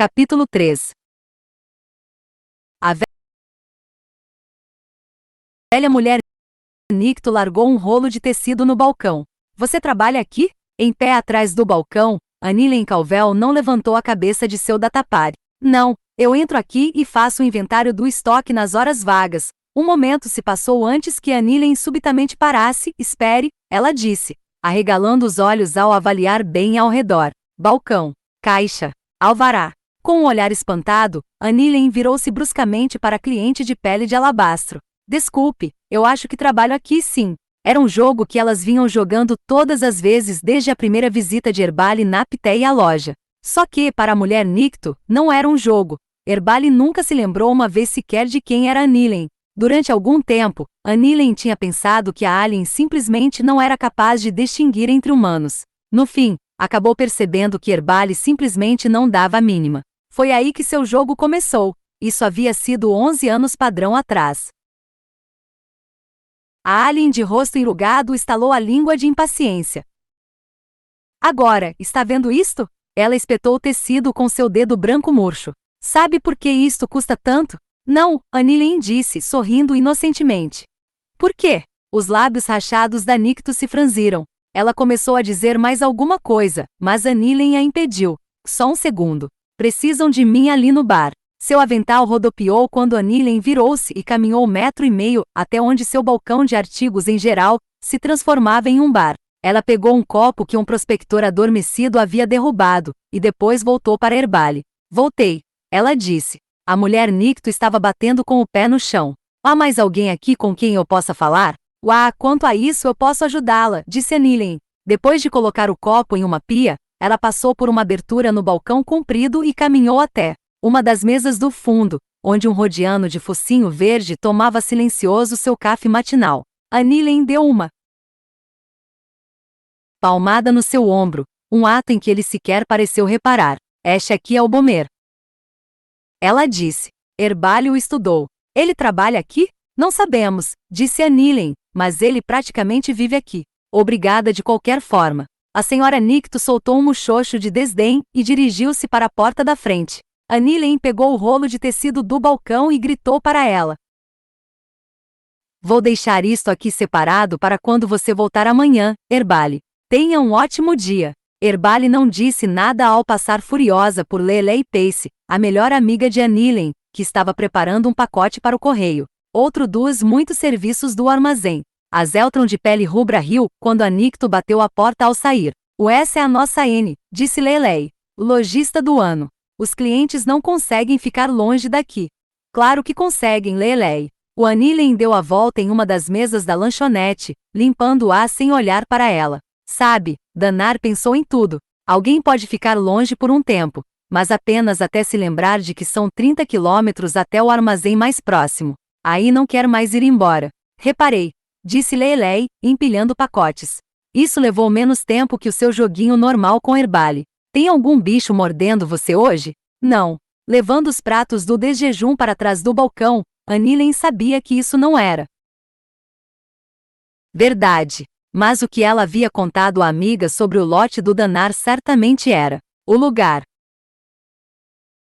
Capítulo 3. A velha mulher Nicto largou um rolo de tecido no balcão. Você trabalha aqui? Em pé atrás do balcão, Annilen Calvel não levantou a cabeça de seu datapari. Não, eu entro aqui e faço o inventário do estoque nas horas vagas. Um momento se passou antes que Annilen subitamente parasse. Espere, ela disse, arregalando os olhos ao avaliar bem ao redor. Balcão, caixa, alvará. Com um olhar espantado, Annilen virou-se bruscamente para a cliente de pele de alabastro. Desculpe, eu acho que trabalho aqui sim. Era um jogo que elas vinham jogando todas as vezes desde a primeira visita de Herbali na Pteia à loja. Só que, para a mulher Nicto, não era um jogo. Herbali nunca se lembrou uma vez sequer de quem era Annilen. Durante algum tempo, Annilen tinha pensado que a alien simplesmente não era capaz de distinguir entre humanos. No fim, acabou percebendo que Herbali simplesmente não dava a mínima. Foi aí que seu jogo começou. Isso havia sido 11 anos padrão atrás. A alien de rosto enrugado estalou a língua de impaciência. Agora, está vendo isto? Ela espetou o tecido com seu dedo branco murcho. Sabe por que isto custa tanto? Não, Annilen disse, sorrindo inocentemente. Por quê? Os lábios rachados da Nicto se franziram. Ela começou a dizer mais alguma coisa, mas Annilen a impediu. Só um segundo. Precisam de mim ali no bar. Seu avental rodopiou quando Annilen virou-se e caminhou 1,5 metros até onde seu balcão de artigos em geral se transformava em um bar. Ela pegou um copo que um prospector adormecido havia derrubado, e depois voltou para Herbali. Voltei, ela disse. A mulher Nicto estava batendo com o pé no chão. Há mais alguém aqui com quem eu possa falar? Quanto a isso eu posso ajudá-la, disse Annilen. Depois de colocar o copo em uma pia, ela passou por uma abertura no balcão comprido e caminhou até uma das mesas do fundo, onde um rodiano de focinho verde tomava silencioso seu café matinal. Annilen deu uma palmada no seu ombro, um ato em que ele sequer pareceu reparar. Este aqui é o Bomer. Ela disse. Herbali o estudou. Ele trabalha aqui? Não sabemos, disse Annilen, mas ele praticamente vive aqui. Obrigada de qualquer forma. A senhora Nicto soltou um muxoxo de desdém e dirigiu-se para a porta da frente. Annilen pegou o rolo de tecido do balcão e gritou para ela. Vou deixar isto aqui separado para quando você voltar amanhã, Herbali. Tenha um ótimo dia. Herbali não disse nada ao passar furiosa por Lele Pace, a melhor amiga de Annilen, que estava preparando um pacote para o correio. Outro dos muitos serviços do armazém. A Zeltron de pele rubra riu quando a Nicto bateu a porta ao sair. Essa é a nossa N, disse Lele, o lojista do ano. Os clientes não conseguem ficar longe daqui. Claro que conseguem, Lele. O Annilen deu a volta em uma das mesas da lanchonete, limpando-a sem olhar para ela. Sabe, Danar pensou em tudo. Alguém pode ficar longe por um tempo, mas apenas até se lembrar de que são 30 quilômetros até o armazém mais próximo. Aí não quer mais ir embora. Reparei, disse Lele, empilhando pacotes. Isso levou menos tempo que o seu joguinho normal com Herbali. Tem algum bicho mordendo você hoje? Não. Levando os pratos do desjejum para trás do balcão, Annilen sabia que isso não era verdade. Mas o que ela havia contado à amiga sobre o lote do Danar certamente era o lugar.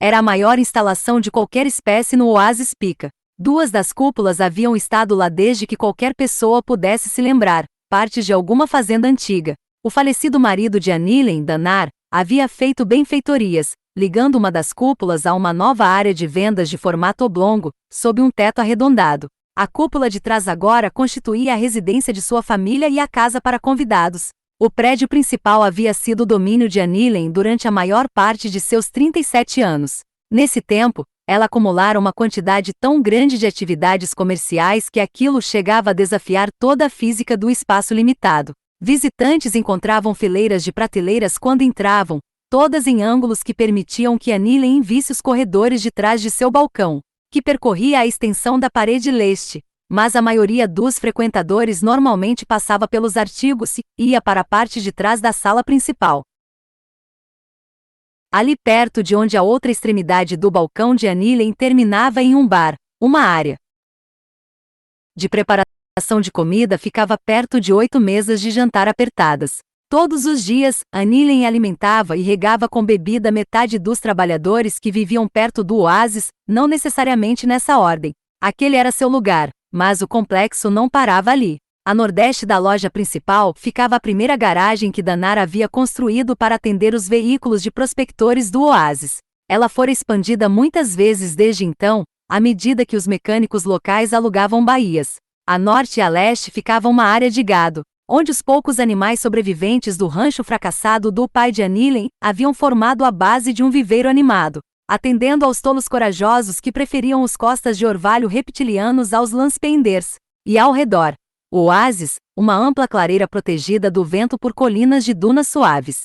Era a maior instalação de qualquer espécie no Oásis Pica. 2 das cúpulas haviam estado lá desde que qualquer pessoa pudesse se lembrar, partes de alguma fazenda antiga. O falecido marido de Annilen, Danar, havia feito benfeitorias, ligando uma das cúpulas a uma nova área de vendas de formato oblongo, sob um teto arredondado. A cúpula de trás agora constituía a residência de sua família e a casa para convidados. O prédio principal havia sido o domínio de Annilen durante a maior parte de seus 37 anos. Nesse tempo, ela acumulara uma quantidade tão grande de atividades comerciais que aquilo chegava a desafiar toda a física do espaço limitado. Visitantes encontravam fileiras de prateleiras quando entravam, todas em ângulos que permitiam que Annilen visse os corredores de trás de seu balcão, que percorria a extensão da parede leste, mas a maioria dos frequentadores normalmente passava pelos artigos e ia para a parte de trás da sala principal. Ali perto de onde a outra extremidade do balcão de Annilen terminava em um bar, uma área de preparação de comida ficava perto de 8 mesas de jantar apertadas. Todos os dias, Anilen alimentava e regava com bebida metade dos trabalhadores que viviam perto do oásis, não necessariamente nessa ordem. Aquele era seu lugar, mas o complexo não parava ali. A nordeste da loja principal ficava a primeira garagem que Danar havia construído para atender os veículos de prospectores do oásis. Ela fora expandida muitas vezes desde então, à medida que os mecânicos locais alugavam baías. A norte e a leste ficava uma área de gado, onde os poucos animais sobreviventes do rancho fracassado do pai de Anilen haviam formado a base de um viveiro animado, atendendo aos tolos corajosos que preferiam os costas de orvalho reptilianos aos lanspenders. E ao redor, o oásis, uma ampla clareira protegida do vento por colinas de dunas suaves.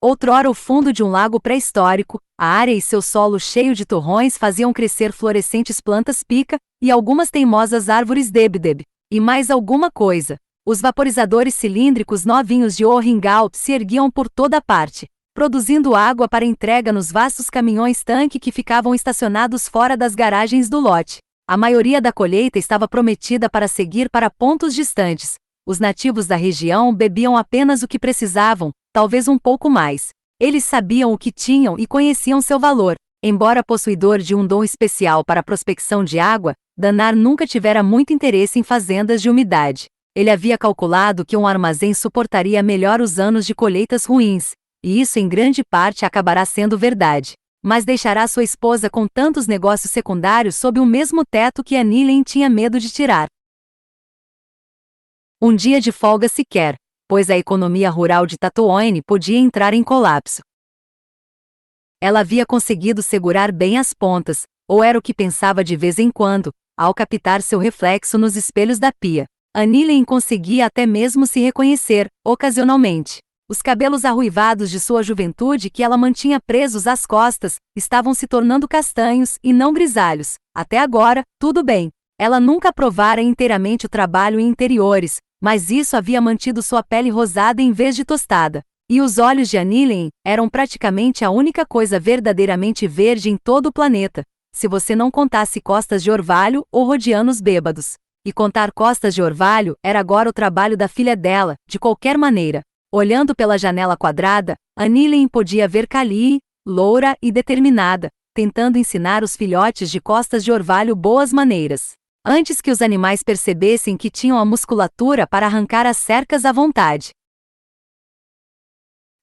Outrora o fundo de um lago pré-histórico, a área e seu solo cheio de torrões faziam crescer florescentes plantas pica e algumas teimosas árvores debdeb. E mais alguma coisa. Os vaporizadores cilíndricos novinhos de Orringal se erguiam por toda parte, produzindo água para entrega nos vastos caminhões-tanque que ficavam estacionados fora das garagens do lote. A maioria da colheita estava prometida para seguir para pontos distantes. Os nativos da região bebiam apenas o que precisavam, talvez um pouco mais. Eles sabiam o que tinham e conheciam seu valor. Embora possuidor de um dom especial para a prospecção de água, Danar nunca tivera muito interesse em fazendas de umidade. Ele havia calculado que um armazém suportaria melhor os anos de colheitas ruins, e isso em grande parte acabará sendo verdade. Mas deixará sua esposa com tantos negócios secundários sob o mesmo teto que Anilen tinha medo de tirar. Um dia de folga sequer, pois a economia rural de Tatooine podia entrar em colapso. Ela havia conseguido segurar bem as pontas, ou era o que pensava de vez em quando, ao captar seu reflexo nos espelhos da pia. Anilen conseguia até mesmo se reconhecer, ocasionalmente. Os cabelos arruivados de sua juventude que ela mantinha presos às costas, estavam se tornando castanhos e não grisalhos. Até agora, tudo bem. Ela nunca provara inteiramente o trabalho em interiores, mas isso havia mantido sua pele rosada em vez de tostada. E os olhos de Anilen eram praticamente a única coisa verdadeiramente verde em todo o planeta, se você não contasse costas de orvalho ou rodianos bêbados. E contar costas de orvalho era agora o trabalho da filha dela, de qualquer maneira. Olhando pela janela quadrada, Anilen podia ver Kali, loura e determinada, tentando ensinar os filhotes de costas de orvalho boas maneiras. Antes que os animais percebessem que tinham a musculatura para arrancar as cercas à vontade.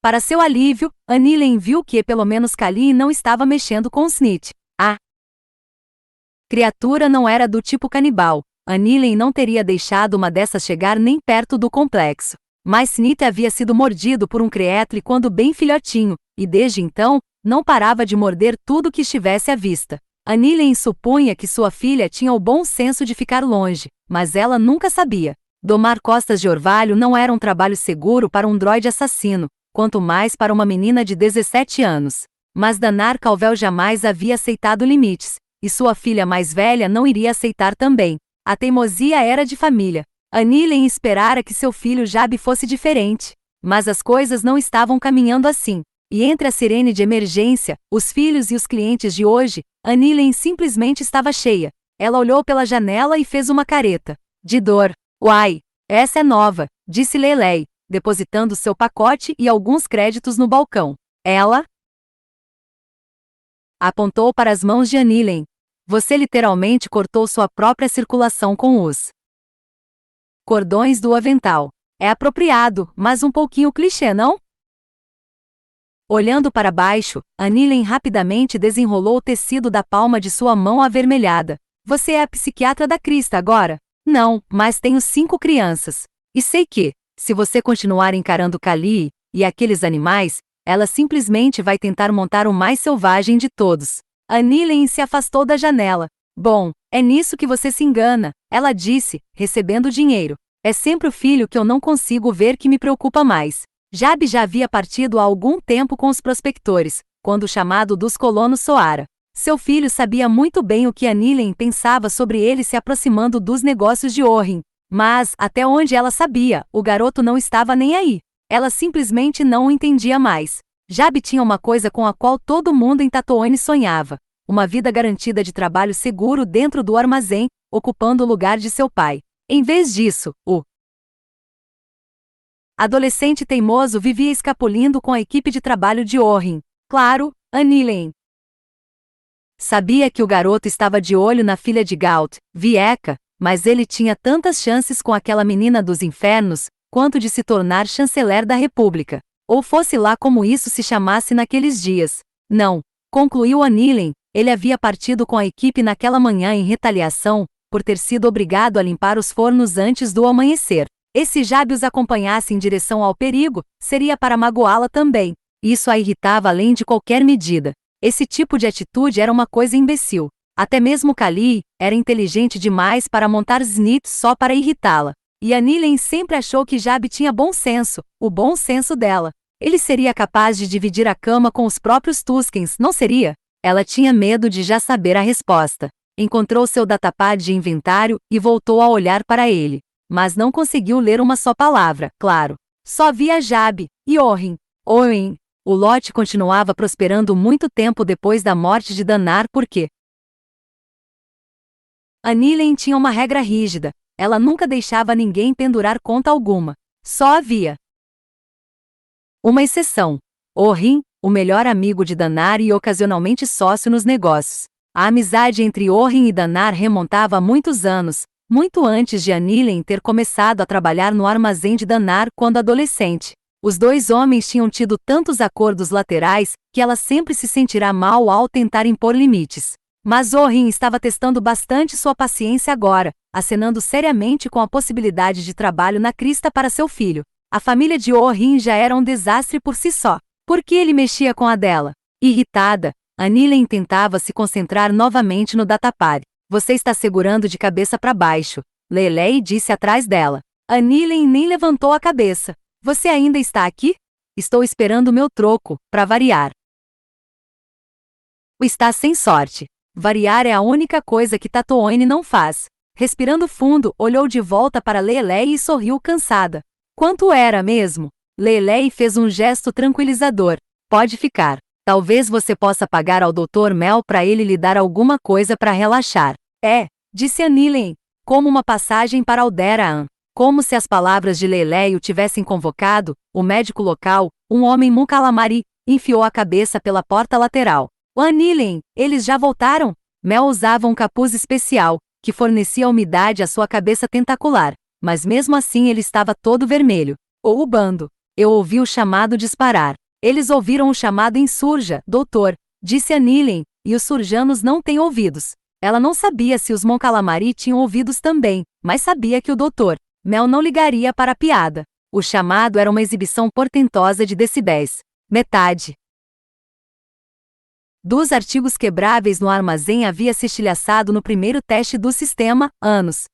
Para seu alívio, Anilen viu que pelo menos Kali não estava mexendo com Snit. A criatura não era do tipo canibal. Anilen não teria deixado uma dessas chegar nem perto do complexo. Mas Snit havia sido mordido por um creetle quando bem filhotinho, e desde então, não parava de morder tudo que estivesse à vista. Anilen supunha que sua filha tinha o bom senso de ficar longe, mas ela nunca sabia. Domar costas de orvalho não era um trabalho seguro para um droide assassino, quanto mais para uma menina de 17 anos. Mas Danar Calvel jamais havia aceitado limites, e sua filha mais velha não iria aceitar também. A teimosia era de família. Anilen esperara que seu filho Jabi fosse diferente, mas as coisas não estavam caminhando assim. E entre a sirene de emergência, os filhos e os clientes de hoje, Anilen simplesmente estava cheia. Ela olhou pela janela e fez uma careta de dor. Uai, essa é nova, disse Leilei, depositando seu pacote e alguns créditos no balcão. Ela apontou para as mãos de Anilen. Você literalmente cortou sua própria circulação com os cordões do avental. É apropriado, mas um pouquinho clichê, não? Olhando para baixo, Anilen rapidamente desenrolou o tecido da palma de sua mão avermelhada. Você é a psiquiatra da Krista agora? Não, mas tenho 5 crianças. E sei que, se você continuar encarando Kali e aqueles animais, ela simplesmente vai tentar montar o mais selvagem de todos. Anilen se afastou da janela. Bom, é nisso que você se engana, ela disse, recebendo dinheiro. É sempre o filho que eu não consigo ver que me preocupa mais. Jabi já havia partido há algum tempo com os prospectores, quando o chamado dos colonos soara. Seu filho sabia muito bem o que Anilen pensava sobre ele se aproximando dos negócios de Orrin. Mas, até onde ela sabia, o garoto não estava nem aí. Ela simplesmente não o entendia mais. Jabi tinha uma coisa com a qual todo mundo em Tatooine sonhava. Uma vida garantida de trabalho seguro dentro do armazém, ocupando o lugar de seu pai. Em vez disso, o Adolescente teimoso vivia escapulindo com a equipe de trabalho de Orrin. Claro, Annilen. Sabia que o garoto estava de olho na filha de Gaut, Vieca, mas ele tinha tantas chances com aquela menina dos infernos, quanto de se tornar chanceler da República. Ou fosse lá como isso se chamasse naqueles dias. Não, concluiu Annilen, ele havia partido com a equipe naquela manhã em retaliação, por ter sido obrigado a limpar os fornos antes do amanhecer. E se Jabe os acompanhasse em direção ao perigo, seria para magoá-la também. Isso a irritava além de qualquer medida. Esse tipo de atitude era uma coisa imbecil. Até mesmo Kali era inteligente demais para montar Snit só para irritá-la. E Annilen sempre achou que Jabe tinha bom senso, o bom senso dela. Ele seria capaz de dividir a cama com os próprios Tuskens, não seria? Ela tinha medo de já saber a resposta. Encontrou seu datapad de inventário e voltou a olhar para ele. Mas não conseguiu ler uma só palavra, claro. Só via Jabe e Orrin. Orrin. O lote continuava prosperando muito tempo depois da morte de Danar porque Annilen tinha uma regra rígida. Ela nunca deixava ninguém pendurar conta alguma. Só havia uma exceção. Orrin, o melhor amigo de Danar e ocasionalmente sócio nos negócios. A amizade entre Orrin e Danar remontava a muitos anos, muito antes de Annilen ter começado a trabalhar no armazém de Danar quando adolescente. Os dois homens tinham tido tantos acordos laterais que ela sempre se sentirá mal ao tentar impor limites. Mas Orrin estava testando bastante sua paciência agora, acenando seriamente com a possibilidade de trabalho na crista para seu filho. A família de Orrin já era um desastre por si só. Por que ele mexia com a dela? Irritada, Annilen tentava se concentrar novamente no datapad. Você está segurando de cabeça para baixo, Lelei disse atrás dela. Annilen nem levantou a cabeça. Você ainda está aqui? Estou esperando o meu troco, para variar. Está sem sorte. Variar é a única coisa que Tatoine não faz. Respirando fundo, olhou de volta para Lelei e sorriu cansada. Quanto era mesmo? Lelei fez um gesto tranquilizador. Pode ficar. Talvez você possa pagar ao Dr. Mel para ele lhe dar alguma coisa para relaxar. Disse Annilen, como uma passagem para Alderaan. Como se as palavras de Lelei o tivessem convocado, o médico local, um homem Mukalamari, enfiou a cabeça pela porta lateral. Annilen, eles já voltaram? Mel usava um capuz especial, que fornecia umidade à sua cabeça tentacular, mas mesmo assim ele estava todo vermelho. Ou o bando. Eu ouvi o chamado disparar. Eles ouviram o chamado insurja, doutor, disse Annilen, e os surjanos não têm ouvidos. Ela não sabia se os Moncalamari tinham ouvidos também, mas sabia que o doutor Mel não ligaria para a piada. O chamado era uma exibição portentosa de decibéis. Metade dos artigos quebráveis no armazém havia se estilhaçado no primeiro teste do sistema, anos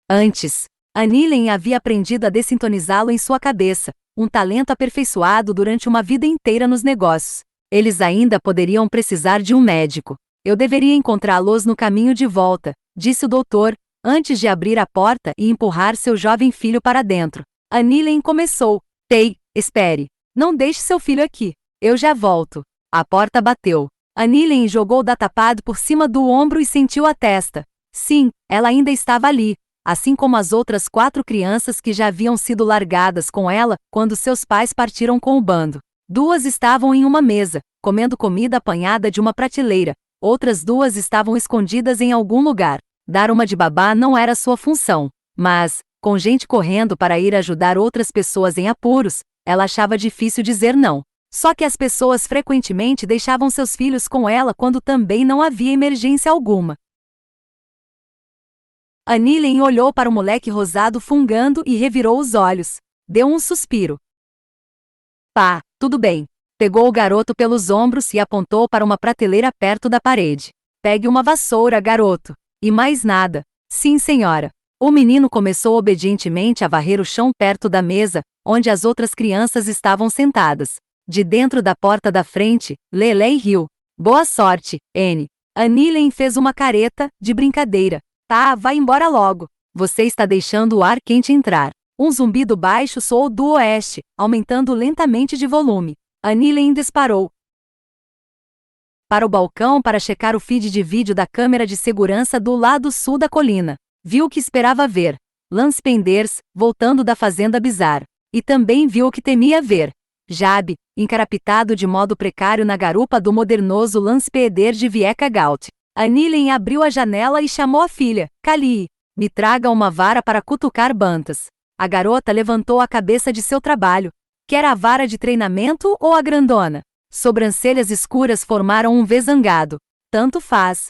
antes. Annilen havia aprendido a dessintonizá-lo em sua cabeça, um talento aperfeiçoado durante uma vida inteira nos negócios. Eles ainda poderiam precisar de um médico. Eu deveria encontrá-los no caminho de volta, disse o doutor, antes de abrir a porta e empurrar seu jovem filho para dentro. Annilen começou. Tei, espere. Não deixe seu filho aqui. Eu já volto. A porta bateu. Annilen jogou o datapad por cima do ombro e sentiu a testa. Sim, ela ainda estava ali, assim como as outras 4 crianças que já haviam sido largadas com ela quando seus pais partiram com o bando. 2 estavam em uma mesa, comendo comida apanhada de uma prateleira. Outras 2 estavam escondidas em algum lugar. Dar uma de babá não era sua função, mas, com gente correndo para ir ajudar outras pessoas em apuros, ela achava difícil dizer não. Só que as pessoas frequentemente deixavam seus filhos com ela quando também não havia emergência alguma. Annilen olhou para o moleque rosado fungando e revirou os olhos. Deu um suspiro. Pá, tudo bem. Pegou o garoto pelos ombros e apontou para uma prateleira perto da parede. Pegue uma vassoura, garoto. E mais nada. Sim, senhora. O menino começou obedientemente a varrer o chão perto da mesa, onde as outras crianças estavam sentadas. De dentro da porta da frente, Lelei riu. Boa sorte, N. Annilen fez uma careta, de brincadeira. Tá, vai embora logo. Você está deixando o ar quente entrar. Um zumbido baixo soou do oeste, aumentando lentamente de volume. Annilen disparou para o balcão para checar o feed de vídeo da câmera de segurança do lado sul da colina. Viu o que esperava ver. Lance Penders, voltando da fazenda Bizarre. E também viu o que temia ver. Jabe, encarapitado de modo precário na garupa do modernoso Lance Penders de Vieca Gaut. Anilen abriu a janela e chamou a filha. Kalii, me traga uma vara para cutucar bantas. A garota levantou a cabeça de seu trabalho. Quer a vara de treinamento ou a grandona? Sobrancelhas escuras formaram um V zangado. Tanto faz.